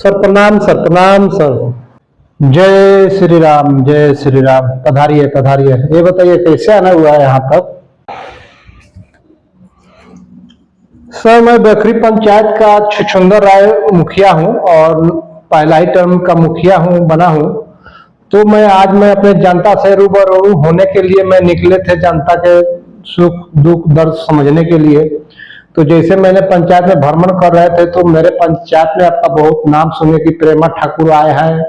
Sir प्रणाम, sir प्रणाम sir. जय श्री राम, जय श्री राम। पधारिए पधारिए। ये बताइए कैसे आना हुआ है यहाँ तक? सर मैं बखरी पंचायत का छछूंदर राय मुखिया हूँ और पहला ही टर्म का मुखिया हूँ, बना हूँ। तो मैं अपने जनता से रूबरू होने के लिए मैं निकले थे, जनता के सुख दुख दर्द समझने के लिए। तो जैसे मैंने पंचायत में भ्रमण कर रहे थे तो मेरे पंचायत में आपका बहुत नाम सुने कि प्रेमा ठाकुर आए हैं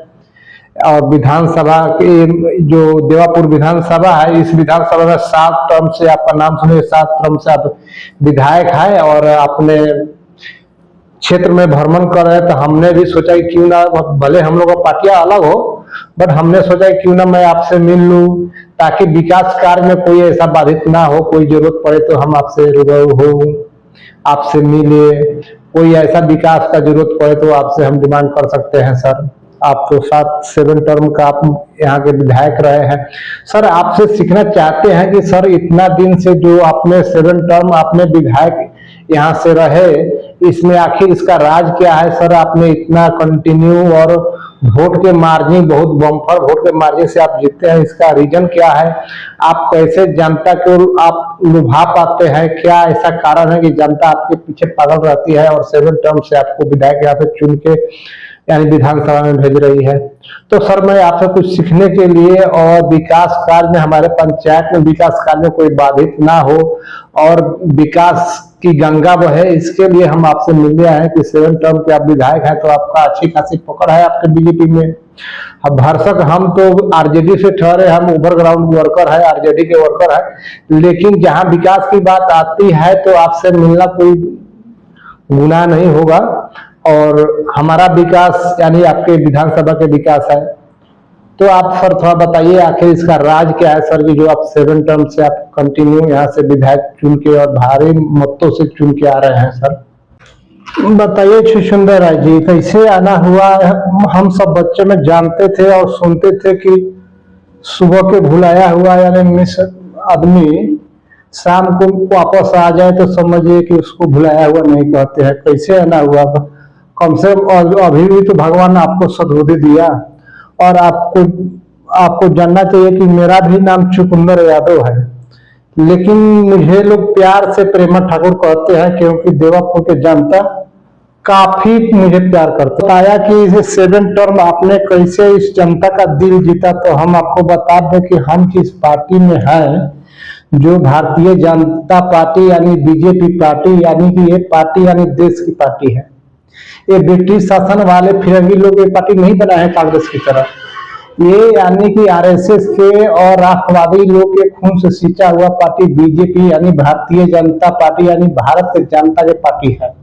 और विधानसभा की जो देवापुर विधानसभा है, इस विधानसभा में 7 टर्म से आपका नाम सुने, 7 टर्म से आप विधायक हैं और अपने क्षेत्र में भ्रमण कर रहे हैं। तो हमने भी सोचा कि क्यों ना, भले हम लोग का पार्टियां अलग हो बट हमने सोचा कि क्यों ना मैं आपसे मिल लूं ताकि विकास कार्य में कोई ऐसा बाधित ना हो। कोई जरूरत पड़े तो हम आपसे रूबरू हो, आपसे मिले। कोई ऐसा विकास का जरूरत पड़े तो आपसे हम डिमांड कर सकते हैं सर। आप तो 7 टर्म का आप यहाँ के विधायक रहे हैं सर। आपसे सीखना चाहते हैं कि सर इतना दिन से जो आपने 7 टर्म आपने विधायक यहाँ से रहे, इसमें आखिर इसका राज क्या है सर? आपने इतना कंटिन्यू और वोट के मार्जिन, बहुत बम्पर वोट के मार्जिन से आप जीते हैं, इसका रीजन क्या है? आप कैसे जनता को आप लुभा पाते हैं? क्या ऐसा कारण है कि जनता आपके पीछे पागल रहती है और 7 टर्म से आपको विधायक यहाँ पे चुन के यानी विधानसभा में भेज रही है? तो सर मैं आपसे कुछ सीखने के लिए और विकास कार्य में, हमारे पंचायत में विकास कार्य में कोई बाधित ना हो और विकास की गंगा बहे, इसके लिए हम आपसे मिलने आए हैं कि 7 टर्म के आप विधायक हैं तो आपका अच्छी खासी पकड़ है आपके बीजेपी में। अब भरसक हम तो आरजेडी से ठहरे, हम ओवरग्राउंड वर्कर है, आरजेडी के वर्कर है, लेकिन जहां विकास की बात आती है तो आपसे मिलना कोई गुनाह नहीं होगा। और हमारा विकास यानी आपके विधानसभा के विकास है। तो आप सर थोड़ा बताइए आखिर इसका राज क्या है सर, कि जो आप 7 टर्म से आप कंटिन्यू यहाँ से विधायक चुन के और भारी मतों से चुन के आ रहे हैं सर। बताइए छछूंदर राय जी, कैसे आना हुआ? हम सब बच्चे में जानते थे और सुनते थे कि सुबह के भुलाया हुआ यानी मिस आदमी शाम को वापस आ जाए तो समझिए कि उसको भुलाया हुआ नहीं कहते हैं। कैसे आना हुआ? कम से कम अभी भी तो भगवान ने आपको सद्बुद्धि दिया और आपको जानना चाहिए कि मेरा भी नाम छछूंदर यादव है, लेकिन मुझे लोग प्यार से प्रेमा ठाकुर कहते हैं क्योंकि देवापुर के जनता काफी मुझे प्यार करते। बताया कि इसे 7 टर्म आपने कैसे इस जनता का दिल जीता, तो हम आपको बता दें कि हम किस पार्टी में हैं, जो भारतीय जनता पार्टी यानी बीजेपी पार्टी, यानी कि ये पार्टी यानी देश की पार्टी है। ये ब्रिटिश शासन वाले फिरंगी लोग ये पार्टी नहीं बनाए हैं कांग्रेस की तरह। ये यानी कि आरएसएस के और राष्ट्रवादी लोग के खून से सींचा हुआ पार्टी बीजेपी यानी भारतीय जनता पार्टी यानी भारत के जनता की पार्टी है।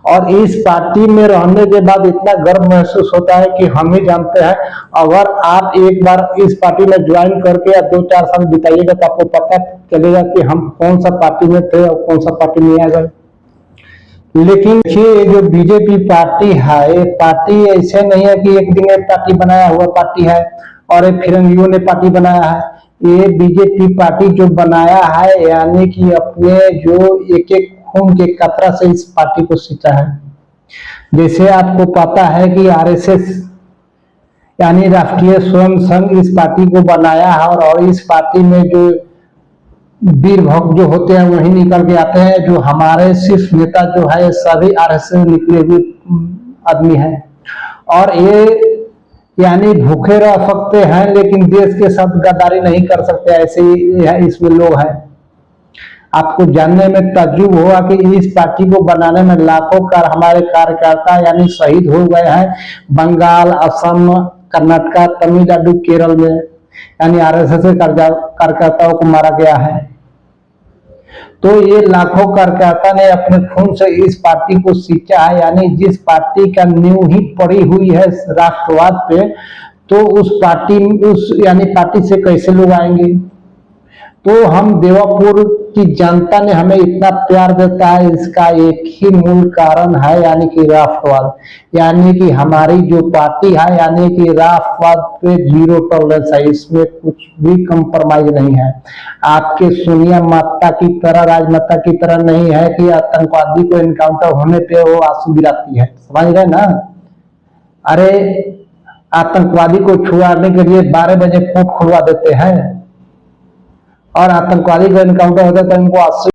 और इस पार्टी में रहने के बाद इतना गर्व महसूस होता है कि हम ही जानते हैं। अगर आप एक बार इस पार्टी में ज्वाइन करके या 2-4 साल बिताइएगा तो आपको पता चलेगा कि हम कौन सा पार्टी में थे और कौन सा पार्टी में आ गए। लेकिन ये जो बीजेपी पार्टी है, ये पार्टी ऐसे नहीं है कि एक दिन एक पार्टी बनाया हुआ पार्टी है और एक फिरंगियों ने पार्टी बनाया है। ये बीजेपी पार्टी जो बनाया है यानी कि अपने जो एक एक खून के कतरा से इस पार्टी को सींचा है। जैसे आपको पता है कि आरएसएस यानी राष्ट्रीय स्वयं संघ इस पार्टी को बनाया है और इस पार्टी में जो वीर भक्त जो होते हैं वही निकल के आते हैं। जो हमारे शीर्ष नेता जो है सभी आरएसएस निकले हुए आदमी हैं और ये यानी भूखे रह सकते हैं लेकिन देश के साथ गद्दारी नहीं कर सकते, ऐसे ही इसमें लोग हैं। आपको जानने में ताज्जुब होगा कि इस पार्टी को बनाने में लाखों हमारे कार्यकर्ता यानी शहीद हो गए हैं। बंगाल, असम, कर्नाटका, तमिलनाडु, केरल में यानी आरएसएस के कार्यकर्ताओं को मारा गया है। तो ये लाखों कार्यकर्ता ने अपने खून से इस पार्टी को सींचा है। यानी जिस पार्टी का नींव ही पड़ी हुई है राष्ट्रवाद पे, तो उस पार्टी से कैसे लोग आएंगे? तो हम देवापुर की जनता ने हमें इतना प्यार देता है, इसका एक ही मूल कारण है यानी कि राष्ट्रवाद। यानी कि हमारी जो पार्टी है यानी कि राष्ट्रवाद पे 0 टॉलरेंस है, इसमें कुछ भी कंप्रोमाइज नहीं है। आपके सोनिया माता की तरह, राजमाता की तरह नहीं है कि आतंकवादी को एनकाउंटर होने पे वो आंसू गिराती है, समझ रहे ना? अरे आतंकवादी को छुड़ाने के लिए 12 बजे कोर्ट खुलवा देते हैं और आतंकवादी का इनकाउंटर होता है तो इनको